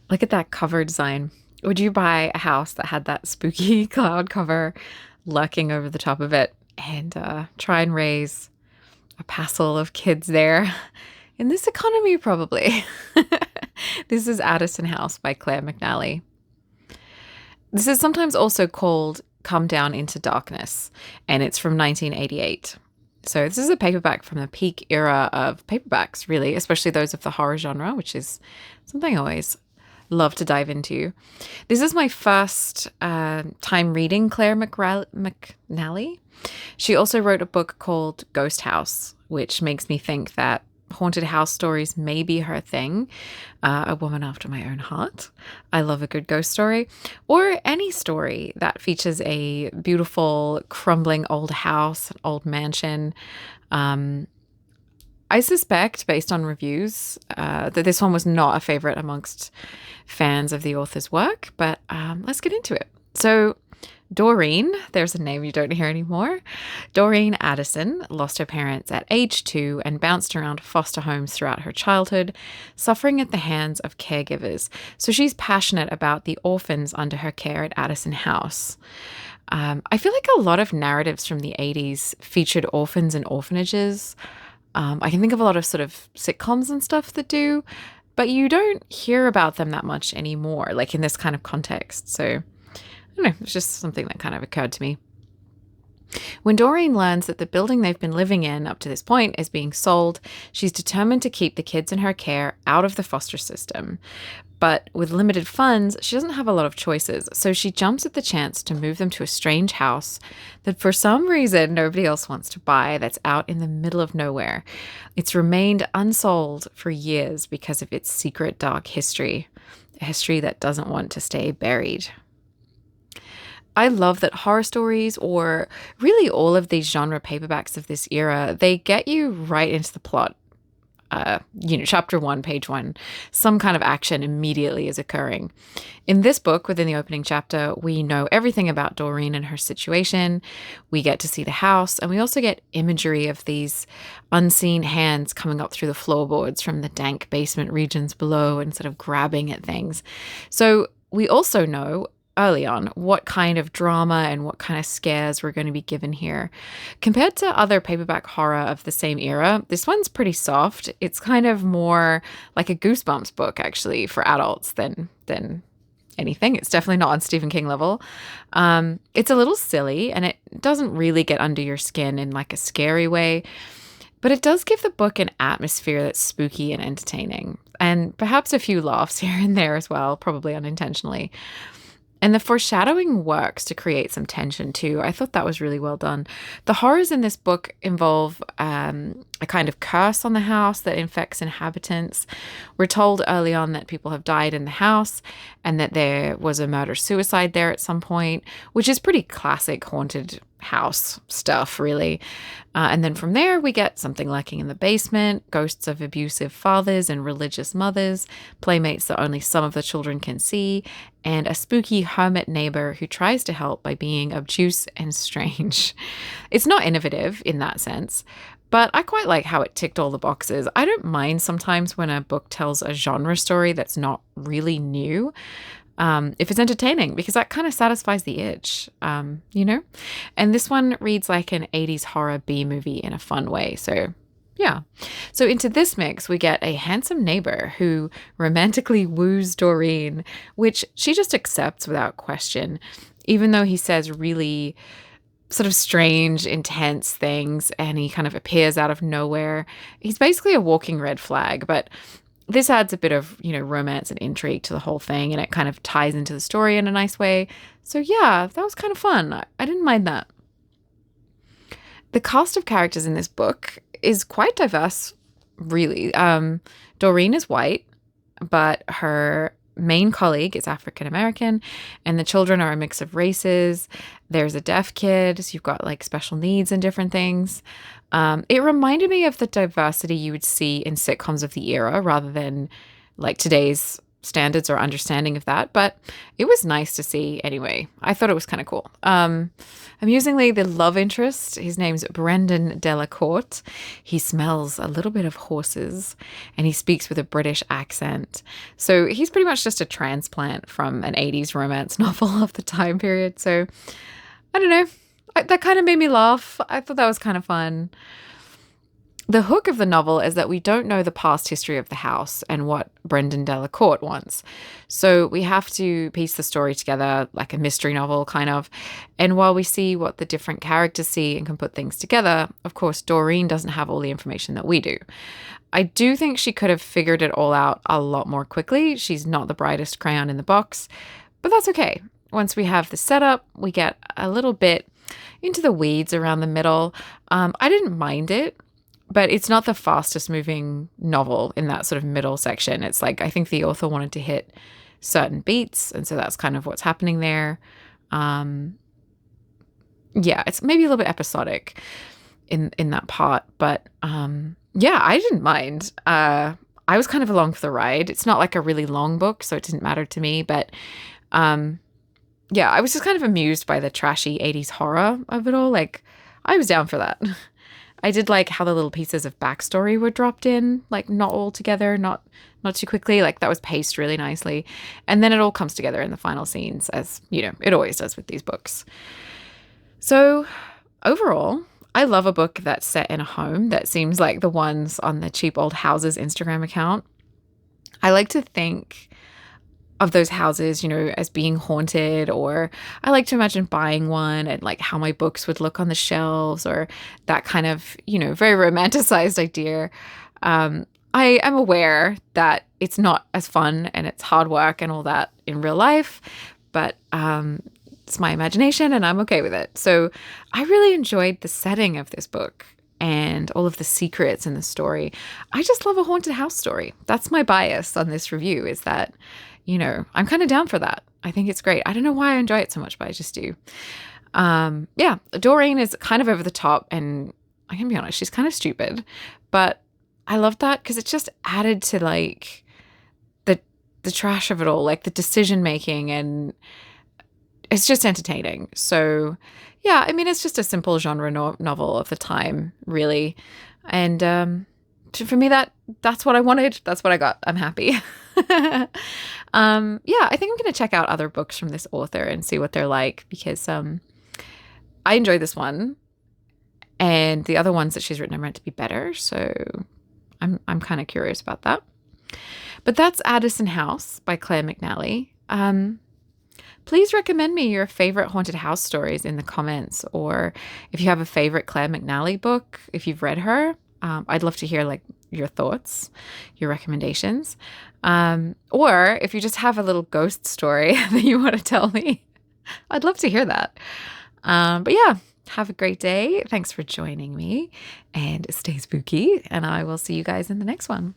Look at that cover design. Would you buy a house that had that spooky cloud cover lurking over the top of it and try and raise a passel of kids there? In this economy, probably. This is Addison House by Clare McNally. This is sometimes also called Come Down into Darkness, and it's from 1988. So this is a paperback from the peak era of paperbacks, really, especially those of the horror genre, which is something I always love to dive into. This is my first time reading Clare McNally. She also wrote a book called Ghost House, which makes me think that haunted house stories may be her thing. A woman after my own heart. I love a good ghost story, or any story that features a beautiful, crumbling old house, an old mansion. I suspect, based on reviews, that this one was not a favorite amongst fans of the author's work, but let's get into it. So, Doreen, there's a name you don't hear anymore. Doreen Addison lost her parents at age 2 and bounced around foster homes throughout her childhood, suffering at the hands of caregivers. So she's passionate about the orphans under her care at Addison House. I feel like a lot of narratives from the 80s featured orphans and orphanages. I can think of a lot of sort of sitcoms and stuff that do, but you don't hear about them that much anymore, like in this kind of context. So I don't know, it's just something that kind of occurred to me. When Doreen learns that the building they've been living in up to this point is being sold, she's determined to keep the kids in her care out of the foster system. But with limited funds, she doesn't have a lot of choices, so she jumps at the chance to move them to a strange house that for some reason nobody else wants to buy, that's out in the middle of nowhere. It's remained unsold for years because of its secret dark history, a history that doesn't want to stay buried. I love that horror stories, or really all of these genre paperbacks of this era, they get you right into the plot. Chapter 1, page 1, some kind of action immediately is occurring. In this book, within the opening chapter, we know everything about Doreen and her situation. We get to see the house, and we also get imagery of these unseen hands coming up through the floorboards from the dank basement regions below and sort of grabbing at things. So we also know early on what kind of drama and what kind of scares we're going to be given here. Compared to other paperback horror of the same era, this one's pretty soft. It's kind of more like a Goosebumps book, actually, for adults than anything. It's definitely not on Stephen King level. It's a little silly, and it doesn't really get under your skin in like a scary way, but it does give the book an atmosphere that's spooky and entertaining, and perhaps a few laughs here and there as well, probably unintentionally. And the foreshadowing works to create some tension too. I thought that was really well done. The horrors in this book involve a kind of curse on the house that infects inhabitants. We're told early on that people have died in the house and that there was a murder-suicide there at some point, which is pretty classic haunted house stuff, really. And then from there, we get something lurking in the basement, ghosts of abusive fathers and religious mothers, playmates that only some of the children can see, and a spooky hermit neighbor who tries to help by being obtuse and strange. It's not innovative in that sense, but I quite like how it ticked all the boxes. I don't mind sometimes when a book tells a genre story that's not really new, if it's entertaining, because that kind of satisfies the itch, And this one reads like an 80s horror B movie in a fun way, so yeah. So into this mix, we get a handsome neighbor who romantically woos Doreen, which she just accepts without question, even though he says really sort of strange, intense things, and he kind of appears out of nowhere. He's basically a walking red flag, but this adds a bit of, romance and intrigue to the whole thing, and it kind of ties into the story in a nice way. So yeah, that was kind of fun. I didn't mind that. The cast of characters in this book is quite diverse, really. Doreen is white, but her main colleague is African American, and the children are a mix of races. There's a deaf kid, so you've got like special needs and different things. It reminded me of the diversity you would see in sitcoms of the era rather than like today's standards or understanding of that, but it was nice to see anyway. I thought it was kind of cool. Amusingly, the love interest, his name's Brendan Delacourt. He smells a little bit of horses and he speaks with a British accent. So he's pretty much just a transplant from an 80s romance novel of the time period. So I don't know. That kind of made me laugh. I thought that was kind of fun. The hook of the novel is that we don't know the past history of the house and what Brendan Delacourt wants. So we have to piece the story together like a mystery novel, kind of. And while we see what the different characters see and can put things together, of course, Doreen doesn't have all the information that we do. I do think she could have figured it all out a lot more quickly. She's not the brightest crayon in the box, but that's okay. Once we have the setup, we get a little bit into the weeds around the middle. I didn't mind it. But it's not the fastest moving novel in that sort of middle section. It's like, I think the author wanted to hit certain beats. And so that's kind of what's happening there. Yeah, it's maybe a little bit episodic in that part. But yeah, I didn't mind. I was kind of along for the ride. It's not like a really long book, so it didn't matter to me. But yeah, I was just kind of amused by the trashy 80s horror of it all. Like, I was down for that. I did like how the little pieces of backstory were dropped in, like not all together, not too quickly. Like that was paced really nicely. And then it all comes together in the final scenes, as, you know, it always does with these books. So overall, I love a book that's set in a home that seems like the ones on the Cheap Old Houses Instagram account. I like to think of those houses, you know, as being haunted, or I like to imagine buying one and like how my books would look on the shelves, or that kind of, you know, very romanticized idea. I am aware that it's not as fun and it's hard work and all that in real life, but it's my imagination and I'm okay with it. So I really enjoyed the setting of this book and all of the secrets in the story. I just love a haunted house story. That's my bias on this review, is that, you know, I'm kind of down for that. I think it's great. I don't know why I enjoy it so much, but I just do. Yeah, Doreen is kind of over the top, and I can be honest, she's kind of stupid, but I love that because it just added to like the trash of it all, like the decision making, and it's just entertaining. So yeah, I mean, it's just a simple genre novel of the time, really. And for me, that's what I wanted. That's what I got. I'm happy. Yeah, I think I'm going to check out other books from this author and see what they're like, because I enjoyed this one, and the other ones that she's written are meant to be better. So I'm kind of curious about that. But that's Addison House by Clare McNally. Please recommend me your favorite haunted house stories in the comments, or if you have a favorite Clare McNally book, if you've read her. I'd love to hear like your thoughts, your recommendations. Or if you just have a little ghost story that you want to tell me, I'd love to hear that. But yeah, have a great day. Thanks for joining me, and stay spooky, and I will see you guys in the next one.